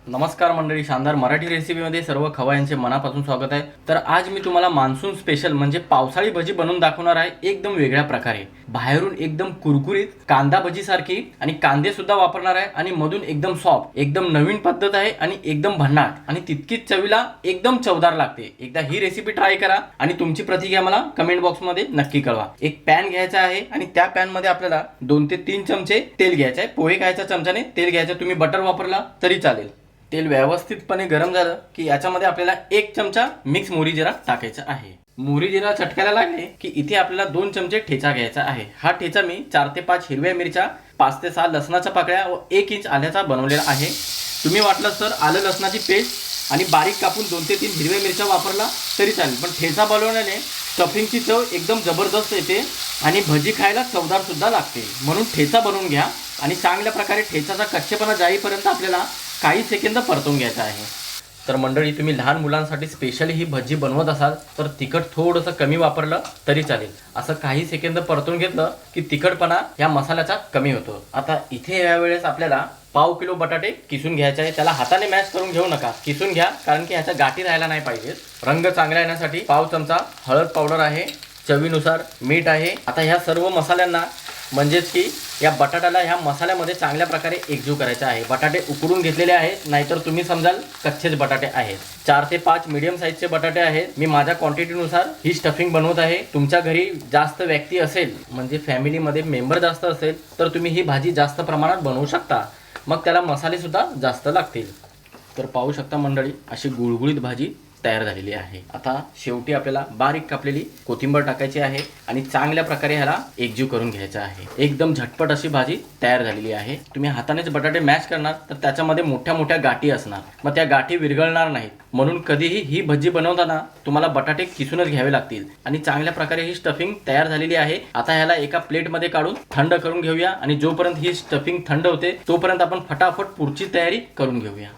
नमस्कार मंडळी, शानदार मराठी रेसिपीमध्ये सर्व खवय्यांचे मनापासून स्वागत आहे। तर आज मी तुम्हाला मान्सून स्पेशल म्हणजे पावसाळी भजी बनवून दाखवणार आहे, एकदम वेगळ्या प्रकारे। बाहेरून एकदम कुरकुरीत कांदा भजी सारखी आणि कांदे सुद्धा वापरणार आहे आणि मधून एकदम सॉफ्ट, एकदम नवीन पद्धत आहे आणि एकदम भन्नाट आणि तितकीच चवीला एकदम चवदार लागते। एकदा ही रेसिपी ट्राय करा आणि तुमची प्रतिक्रिया मला कमेंट बॉक्स मध्ये नक्की कळवा। एक पॅन घ्यायचा आहे आणि त्या पॅन मध्ये आपल्याला 2 ते 3 चमचे तेल घ्यायचे आहे। पोहे खायच्या चमच्याने तेल घ्यायचं, तुम्ही बटर वापरला तरी चालेल। तेल व्यवस्थितपणे गरम झालं की याच्यामध्ये आपल्याला 1 चमचा मिक्स मोहरी जिरा टाकायचा आहे। मोहरी जिरा चटकायला लागले की इथे आपल्याला 2 चमचे ठेचा घ्यायचा आहे। हा ठेचा मी 4 ते 5 हिरव्या मिरच्या, 5 ते 6 लसणाच्या पाकळ्या व 1 इंच आल्याचा बनवलेला आहे। तुम्ही वाटलं तर आलं लसणाची पेस्ट आणि बारीक कापून 2 ते 3 हिरव्या मिरच्या वापरला तरी चालेल, पण ठेचा बनवल्याने स्टफिंगची चव एकदम जबरदस्त येते आणि भजी खायला चवदार सुद्धा लागते। म्हणून ठेचा बनवून घ्या आणि चांगल्या प्रकारे ठेचाचा कच्चेपणा जाईपर्यंत आपल्याला काही सेकंद परतून घ्यायचं आहे। तर मंडळी, तुम्ही लहान मुलांसाठी स्पेशली ही भजी बनवत असाल तर तिखट थोडंसं कमी वापरलं तरी चालेल। असं काही सेकंद परतून घेतलं की तिखटपणा या मसाल्याचा कमी होतो। आता इथे यावेळेस आपल्याला पाव किलो बटाटे किसून घ्यायचे आहे। त्याला हाताने मॅश करून घेऊ नका, किसून घ्या, कारण की ह्याच्या गाठी राहायला नाही पाहिजे। रंग चांगला येण्यासाठी पाव चमचा हळद पावडर आहे, चवीनुसार मीठ आहे। आता ह्या सर्व मसाल्यांना म्हणजेच की या बटाट्याला ह्या मसाल्यामध्ये चांगल्या प्रकारे एकजीव करायचे आहे। बटाटे उकडून घेतलेले आहेत, नाहीतर तुम्ही समजाल कच्चेच बटाटे आहेत। 4 ते 5 मीडियम साईजचे बटाटे आहेत। मी माझ्या क्वांटिटीनुसार ही स्टफिंग बनवत आहे। तुमच्या घरी जास्त व्यक्ती असेल, म्हणजे फॅमिलीमध्ये मेंबर जास्त असेल तर तुम्ही ही भाजी जास्त प्रमाणात बनवू शकता, मग त्याला मसाले सुद्धा जास्त लागतील। तर पाहू शकता मंडळी, अशी गुळगुळीत भाजी तयार झालेली आहे। आता शेवटी आपल्याला बारीक कापलेली कोथिंबीर टाकायची आहे आणि चांगल्या प्रकारे ह्याला एकजीव करून घ्यायचा आहे। एकदम झटपट अशी भाजी तयार झालेली आहे। तुम्ही हातानेच बटाटे मॅश करणार तर त्याच्यामध्ये मोठ्या मोठ्या गाठी असणार, मग त्या गाठी विरघळणार नाहीत। म्हणून कधीही ही भजी बनवताना तुम्हाला बटाटे किसूनच घ्यावे लागतील। आणि चांगल्या प्रकारे ही स्टफिंग तयार झालेली आहे। आता ह्याला एका प्लेटमध्ये काढून थंड करून घेऊया आणि जोपर्यंत ही स्टफिंग थंड होते तोपर्यंत आपण फटाफट पुढची तयारी करून घेऊया।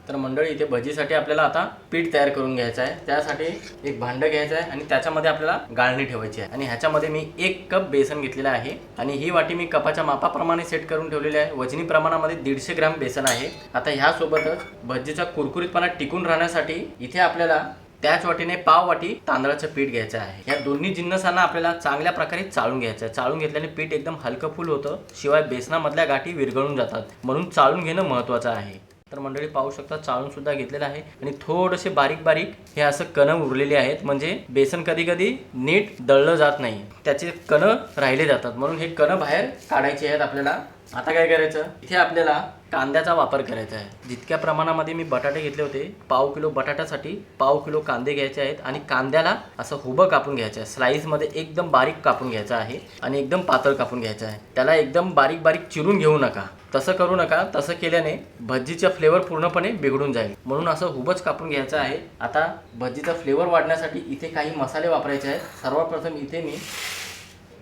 तर मंडळी, इथे भजीसाठी आपल्याला आता पीठ तयार करून घ्यायचं आहे। त्यासाठी एक भांडं घ्यायचं आहे आणि त्याच्यामध्ये आपल्याला गाळणी ठेवायची आहे। आणि ह्याच्यामध्ये मी 1 कप बेसन घेतलेलं आहे आणि ही वाटी मी कपाच्या मापाप्रमाणे सेट करून ठेवलेली आहे। वजनी प्रमाणामध्ये 150 ग्रॅम बेसन आहे। आता ह्यासोबतच भजीचा कुरकुरीतपणा टिकून राहण्यासाठी इथे आपल्याला त्याच वाटीने पाव वाटी तांदळाचं पीठ घ्यायचं आहे। या दोन्ही जिन्नसांना आपल्याला चांगल्या प्रकारे चाळून घ्यायचं आहे। चाळून घेतल्याने पीठ एकदम हलकं फुल होतं, शिवाय बेसनामधल्या गाठी विरघळून जातात, म्हणून चाळून घेणं महत्त्वाचं आहे। तर मंडळी पाहू शकता, चाळून सुद्धा घेतलेलं आहे आणि थोडेसे बारीक बारीक हे असं कण उरलेले आहेत, म्हणजे बेसन कधी कधी नीट दळलं जात नाही, त्याचे कण राहिले जातात, म्हणून हे कण बाहेर काढायचे आहेत आपल्याला। आता काय करायचं, इथे आपल्याला कांद्याचा वापर करायचा आहे। जितक्या प्रमाणामध्ये मी बटाटे घेतले होते, पाव किलो बटाट्यासाठी पाव किलो कांदे घ्यायचे आहेत आणि कांद्याला असं हुबं कापून घ्यायचं आहे। स्लाइसमध्ये एकदम बारीक कापून घ्यायचं आहे आणि एकदम पातळ कापून घ्यायचं आहे। त्याला एकदम बारीक बारीक चिरून घेऊ नका, तसं करू नका, तसं केल्याने भजीचा फ्लेवर पूर्णपणे बिघडून जाईल, म्हणून असं हुबच कापून घ्यायचं आहे। आता भजीचा फ्लेवर वाढण्यासाठी इथे काही मसाले वापरायचे आहेत। सर्वप्रथम इथे मी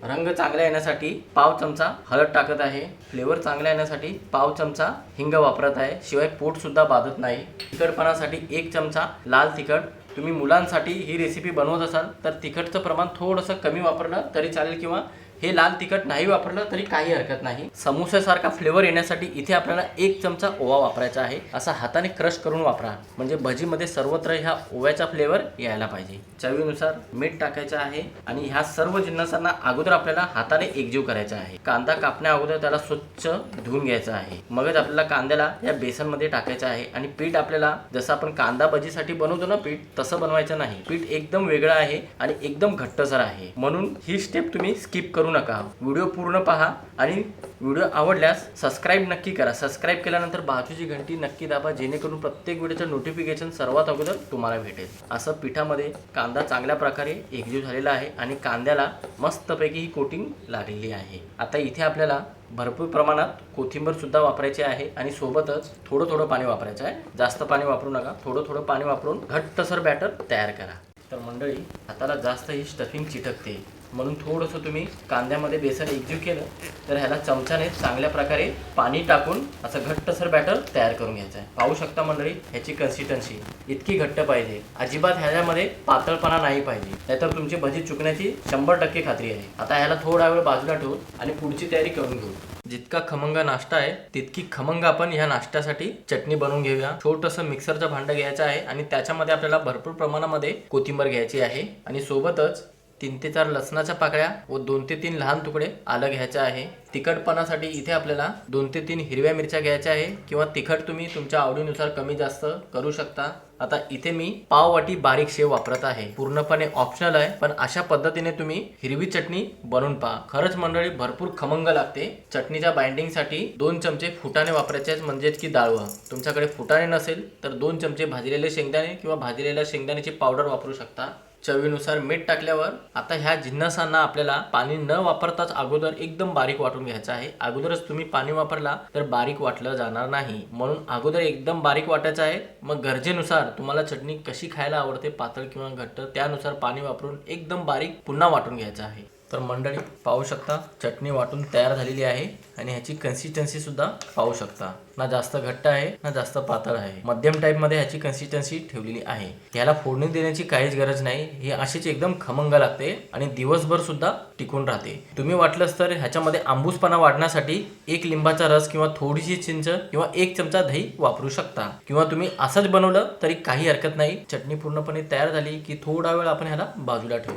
रंग चांगला येण्यासाठी पाव चमचा हळद टाकत आहे। फ्लेवर चांगला येण्यासाठी पाव चमचा हिंग वापरत आहे, शिवाय पोट सुद्धा बाधत नाही। तिखटपणासाठी 1 चमचा लाल तिखट। तुम्ही मुलांसाठी ही रेसिपी बनवत असाल तर तिखटचं प्रमाण थोडंसं कमी वापरलं तरी चालेल, किंवा हे लाल तिखट नाही वापरलं तरी काही हरकत नाही। समोसासारखा फ्लेवर येण्यासाठी इथे आपल्याला 1 चमचा ओवा वापरायचा आहे। असा हाताने क्रश करून वापरा, म्हणजे भजीमध्ये सर्वत्र ह्या ओव्याचा फ्लेवर यायला पाहिजे। चवीनुसार मीठ टाकायचं आहे आणि ह्या सर्व जिन्नसांना अगोदर आपल्याला हाताने एकजीव करायचा आहे। कांदा कापण्या अगोदर त्याला स्वच्छ धुवून घ्यायचा आहे, मगच आपल्याला कांद्याला या बेसनमध्ये टाकायचं आहे। आणि पीठ आपल्याला जसं आपण कांदा भजीसाठी बनवतो ना पीठ, तसं बनवायचं नाही। पीठ एकदम वेगळं आहे आणि एकदम घट्टसर आहे, म्हणून ही स्टेप तुम्ही स्किप करू नका। व्हिडिओ पूर्ण पहा आणि व्हिडिओ आवडल्यास सबस्क्राईब नक्की करा। सबस्क्राईब केल्यानंतर बाजूची घंटी नक्की दाबा, जेणेकरून प्रत्येक व्हिडिओचं नोटिफिकेशन सर्वात अगोदर तुम्हाला भेटेल। असं पिठामध्ये कांदा चांगल्या प्रकारे एकजीव झालेला आहे आणि कांद्याला मस्तपैकी ही कोटिंग लागलेली आहे। आता इथे आपल्याला भरपूर प्रमाणात कोथिंबीर सुद्धा वापरायची आहे आणि सोबतच थोडं थोडं पाणी वापरायचं आहे। जास्त पाणी वापरू नका, थोडं थोडं पाणी वापरून घट्टसर बॅटर तयार करा। तर मंडळी, हाताला जास्त ही स्टफिंग चिटकते, म्हणून थोडंसं तुम्ही कांद्यामध्ये बेसन एकजीव केलं तर ह्याला चमच्याने चांगल्या प्रकारे पाणी टाकून असं घट्टसर बॅटर तयार करून घ्यायचं आहे। पाहू शकता मंडळी, ह्याची कन्सिस्टन्सी इतकी घट्ट पाहिजे, अजिबात ह्याच्यामध्ये पातळपणा नाही पाहिजे, नाहीतर तुमची भजी चुकण्याची 100% खात्री आहे। आता ह्याला थोडा वेळ बाजूला ठेवून आणि पुढची तयारी करून घेऊ। जितका खमंग नाश्ता आहे तितकी खमंग आपण ह्या नाश्त्यासाठी चटणी बनवून घेऊया. छोटंसं मिक्सरचं भांडं घ्यायचं आहे आणि त्याच्यामध्ये आपल्याला भरपूर प्रमाणामध्ये कोथिंबीर घ्यायची आहे आणि सोबतच 3 ते 4 लसणाच्या पाकळ्या व 2 ते 3 लहान तुकडे आलं घ्यायचं आहे. तिखटपणासाठी इथे आपल्याला 2 ते 3 हिरव्या मिरच्या घ्यायच्या आहे किंवा तिखट तुम्ही तुमच्या आवडीनुसार कमी जास्त करू शकता. आता इथे मी पाव वाटी बारीक शेव वापरत आहे. पूर्णपणे ऑप्शनल आहे, पण अशा पद्धतीने तुम्ही हिरवी चटणी बनवून पहा. खरंच मंडळी भरपूर खमंग लागते. चटणीच्या बाइंडिंगसाठी 2 चमचे फुटाणे वापरायचे आहेत, म्हणजेच की डाळवा. तुमच्याकडे फुटाणे नसेल तर 2 चमचे भाजलेले शेंगदाणे किंवा भाजलेल्या शेंगदाण्याची पावडर वापरू शकता. चवीनुसार मीठ टाकल्यावर आता ह्या जिन्नसांना आपल्याला पाणी न वापरताच अगोदर एकदम बारीक वाटून घ्यायचं आहे. अगोदरच तुम्ही पाणी वापरला तर बारीक वाटलं जाणार नाही, म्हणून अगोदर एकदम बारीक वाटायचं आहे. मग गरजेनुसार तुम्हाला चटणी कशी खायला आवडते, पातळ किंवा घट्ट, त्यानुसार पाणी वापरून एकदम बारीक पुन्हा वाटून घ्यायचं आहे. तर मंडळी पाहू शकता चटणी वाटून तयार झालेली आहे आणि ह्याची कन्सिस्टन्सी सुद्धा पाहू शकता. ना जास्त घट्ट आहे ना जास्त पातळ आहे, मध्यम टाईपमध्ये ह्याची कन्सिस्टन्सी ठेवलेली आहे. ह्याला फोडणी देण्याची काहीच गरज नाही. हे अशीच एकदम खमंग लागते आणि दिवसभर सुद्धा टिकून राहते. तुम्ही वाटलंच तर ह्याच्यामध्ये आंबूसपणा वाढण्यासाठी 1 लिंबाचा रस किंवा थोडीशी चिंच किंवा 1 चमचा दही वापरू शकता, किंवा तुम्ही असंच बनवलं तरी काही हरकत नाही. चटणी पूर्णपणे तयार झाली की थोडा वेळ आपण ह्याला बाजूला ठेवू.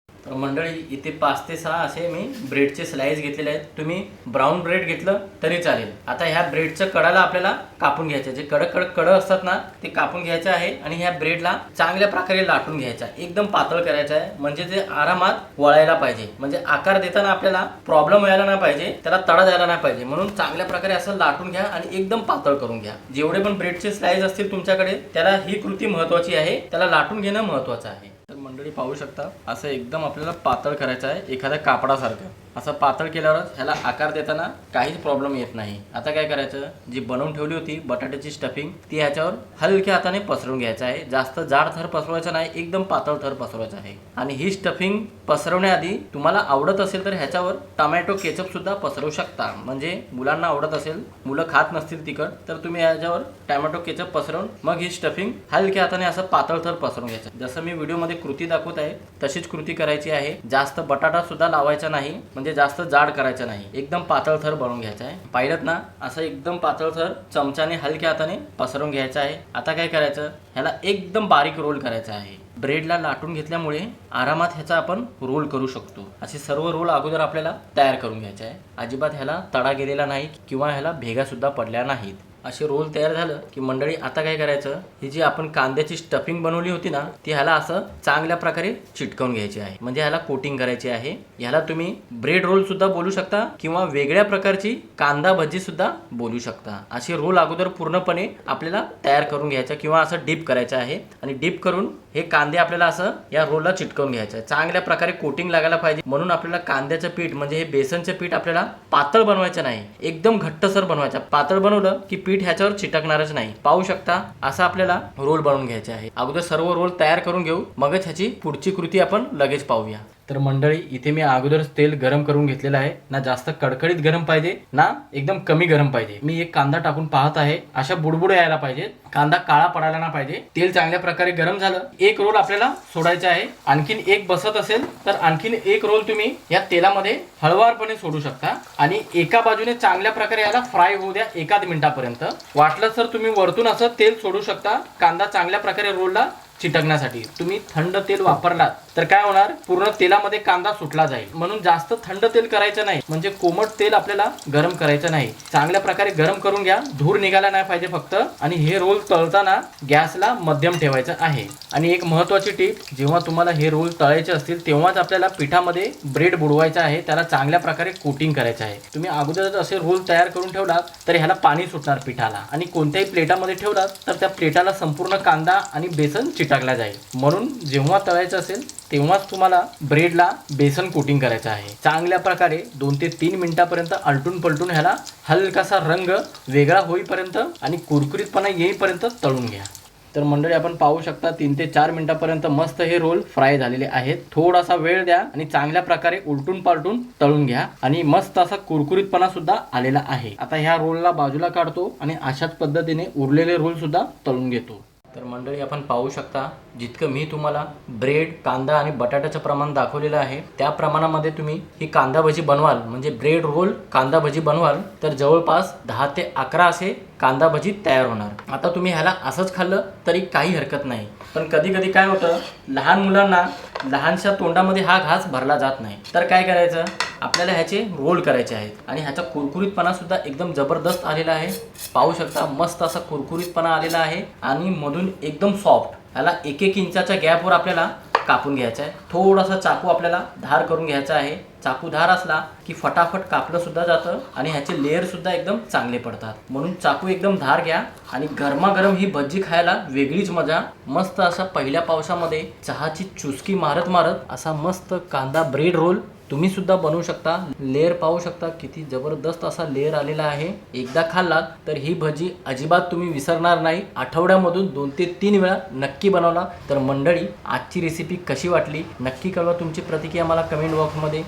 तर मंडळी इथे 5 ते 6 असे मी ब्रेडचे स्लाइस घेतलेले आहेत. तुम्ही ब्राऊन ब्रेड घेतलं तरी चालेल. आता ह्या ब्रेडच्या कडाला आपल्याला कापून घ्यायचे, जे कडक कडक असतात ना ते कापून घ्यायचे आहे आणि ह्या ब्रेडला चांगल्या प्रकारे लाटून घ्यायचा. एकदम पातळ करायचं आहे, म्हणजे ते आरामात वळायला पाहिजे. म्हणजे आकार देताना आपल्याला प्रॉब्लेम व्हायला नाही पाहिजे, त्याला तडा द्यायला नाही पाहिजे, म्हणून चांगल्या प्रकारे असं लाटून घ्या आणि एकदम पातळ करून घ्या. जेवढे पण ब्रेडचे स्लाइस असतील तुमच्याकडे त्याला ही कृती महत्त्वाची आहे, त्याला लाटून घेणं महत्त्वाचं आहे. तर मंडळी पाहू शकता असं एकदम आपल्याला पातळ करायचं आहे, एखाद्या कापडासारखं. असं पातळ केल्यावरच ह्याला आकार देताना काहीच प्रॉब्लेम येत नाही. आता काय करायचं, जी बनवून ठेवली होती बटाट्याची स्टफिंग ती ह्याच्यावर हलक्या हाताने पसरवून घ्यायचं आहे. जास्त जाड थर पसरवायचा नाही, एकदम पातळ थर पसरवायचा आहे. आणि ही स्टफिंग पसरवण्याआधी तुम्हाला आवडत असेल तर ह्याच्यावर टोमॅटो केचप सुद्धा पसरवू शकता. म्हणजे मुलांना आवडत असेल, मुलं खात नसतील तिखट, तर तुम्ही ह्याच्यावर टोमॅटो केचप पसरवून मग ही स्टफिंग हलक्या हाताने असं पातळ थर पसरवून घ्यायचं. जसं मी व्हिडिओमध्ये कृती दाखवत आहे तशीच कृती करायची आहे. जास्त बटाटा सुद्धा लावायचा नाही, म्हणजे जास्त जाड करायचं नाही, एकदम पातळ थर बनवून घ्यायचा आहे. पाहिलं ना, असं एकदम पातळ थर चमच्याने हलक्या हाताने पसरवून घ्यायचा आहे. आता काय करायचं, ह्याला एकदम बारीक रोल करायचा आहे. ब्रेडला लाटून घेतल्यामुळे आरामात ह्याचा आपण रोल करू शकतो. असे सर्व रोल अगोदर आपल्याला तयार करून घ्यायचे आहे. अजिबात ह्याला तडा गेलेला नाही किंवा ह्याला भेगा सुद्धा पडल्या नाहीत. असे रोल तयार झालं की मंडळी आता काय करायचं, ही जी आपण कांद्याची स्टफिंग बनवली होती ना ती ह्याला असं चांगल्या प्रकारे चिटकवून घ्यायची आहे, म्हणजे ह्याला कोटिंग करायची आहे. ह्याला तुम्ही ब्रेड रोल सुद्धा बोलू शकता किंवा वेगळ्या प्रकारची कांदा भजी सुद्धा बोलू शकता. असे रोल अगोदर पूर्णपणे आपल्याला तयार करून घ्यायचं किंवा असं डीप करायचं आहे. आणि डीप करून हे कांदे आपल्याला असं या रोलला चिटकवून घ्यायचं आहे. चांगल्या प्रकारे कोटिंग लागायला पाहिजे, म्हणून आपल्याला कांद्याचं पीठ म्हणजे हे बेसनचं पीठ आपल्याला पातळ बनवायचं नाही, एकदम घट्टसर बनवायचं. पातळ बनवलं की पीठ ह्याच्यावर चिटकणारच नाही. पाहू शकता असं आपल्याला रोल बनवून घ्यायचे आहे. अगोदर सर्व रोल तयार करून घेऊ, मगच ह्याची पुढची कृती आपण लगेच पाहूया. तर मंडळी इथे मी अगोदरच तेल गरम करून घेतलेलं आहे. ना जास्त कडकडीत गरम पाहिजे ना एकदम कमी गरम पाहिजे. मी एक कांदा टाकून पाहत आहे, अशा बुडबुड यायला पाहिजे, कांदा काळा पडायला ना पाहिजे. तेल चांगल्या प्रकारे गरम झालं, एक रोल आपल्याला सोडायचा आहे. आणखीन एक बसत असेल तर आणखीन एक रोल तुम्ही या तेलामध्ये हळवारपणे सोडू शकता आणि एका बाजूने चांगल्या प्रकारे याला फ्राय होऊ द्या 1 मिनिटापर्यंत. वाटलं तर तुम्ही वरतून असं तेल सोडू शकता कांदा चांगल्या प्रकारे रोलला चिटकण्यासाठी. तुम्ही थंड तेल वापरलात तर काय होणार, पूर्ण तेलामध्ये कांदा सुटला जाईल. म्हणून जास्त थंड तेल करायचं नाही, म्हणजे कोमट तेल आपल्याला गरम करायचं नाही. चांगल्या प्रकारे गरम करून घ्या, धूर निघाला नाही पाहिजे फक्त. आणि हे रोल तळताना गॅसला मध्यम ठेवायचं आहे. आणि एक महत्त्वाची टिप, जेव्हा तुम्हाला हे रोल तळायचे असतील तेव्हाच आपल्याला पिठामध्ये ब्रेड बुडवायचा आहे, त्याला चांगल्या प्रकारे कोटिंग करायचं आहे. तुम्ही अगोदरच असे रोल तयार करून ठेवलात तर ह्याला पाणी सुटणार पिठाला, आणि कोणत्याही प्लेटामध्ये ठेवलात तर त्या प्लेटाला संपूर्ण कांदा आणि बेसन चिटकला जाईल. म्हणून जेव्हा तळायचं असेल तेव्हाच तुम्हाला ब्रेडला बेसन कोटिंग करायचं आहे. चांगल्या प्रकारे 2 ते 3 मिनिटापर्यंत आलटून पलटून ह्याला हलकासा रंग वेगळा होईपर्यंत आणि कुरकुरीतपणा येईपर्यंत तळून घ्या. तर मंडळी आपण पाहू शकता 3 ते 4 मिनिटापर्यंत मस्त हे रोल फ्राय झालेले आहेत. थोडासा वेळ द्या आणि चांगल्या प्रकारे उलटून पालटून तळून घ्या आणि मस्त असा कुरकुरीतपणा सुद्धा आलेला आहे. आता ह्या रोलला बाजूला काढतो आणि अशाच पद्धतीने उरलेले रोल सुद्धा तळून घेतो. तर मंडळी आपण पाहू शकता, जितकं मी तुम्हाला ब्रेड, कांदा आणि बटाट्याचं प्रमाण दाखवलेलं आहे त्या प्रमाणामध्ये तुम्ही ही कांदा भजी बनवाल, म्हणजे ब्रेड रोल कांदा भजी बनवाल तर जवळपास 10 ते 11 असे कांदा भजी तयार होणार। आता तुम्ही ह्याला असंच खाल्लं तरी काही हरकत नाही, पण कधी कधी काय होतं, लहान मुलांना लहानशा तोंडामध्ये हा घास भरला जात नाही, तर काय करायचं, आपल्याला ह्याचे रोल करायचे आहेत आणि ह्याचा कुरकुरीतपणा सुद्धा एकदम जबरदस्त आलेला आहे। पाहू शकता मस्त असा कुरकुरीतपणा आलेला आहे आणि मधून एकदम सॉफ्ट। ह्याला 1-1 इंचाच्या गॅपवर आपल्याला कापून घ्यायचा आहे। थोडासा चाकू आपल्याला धार करून घ्यायचा आहे। चाकू धार असला की फटाफट कापलं सुद्धा जातं आणि ह्याचे लेयर सुद्धा एकदम चांगले पडतात, म्हणून चाकू एकदम धार घ्या आणि गरमागरम ही भजी खायला वेगळीच मजा। मस्त असा पहिल्या पावसामध्ये चहाची चुस्की मारत मारत असा मस्त कांदा ब्रेड रोल तुम्ही सुद्धा बनवू शकता। लेयर पाहू शकता किती जबरदस्त असा लेयर आलेला आहे। एकदा खाल्लात तर ही भजी अजिबात तुम्ही विसरणार नाही। आठवड्यामधून 2 ते 3 वेळा नक्की बनवला। तर मंडळी, आजची रेसिपी कशी वाटली नक्की कळवा, तुमची प्रतिक्रिया मला कमेंट बॉक्समध्ये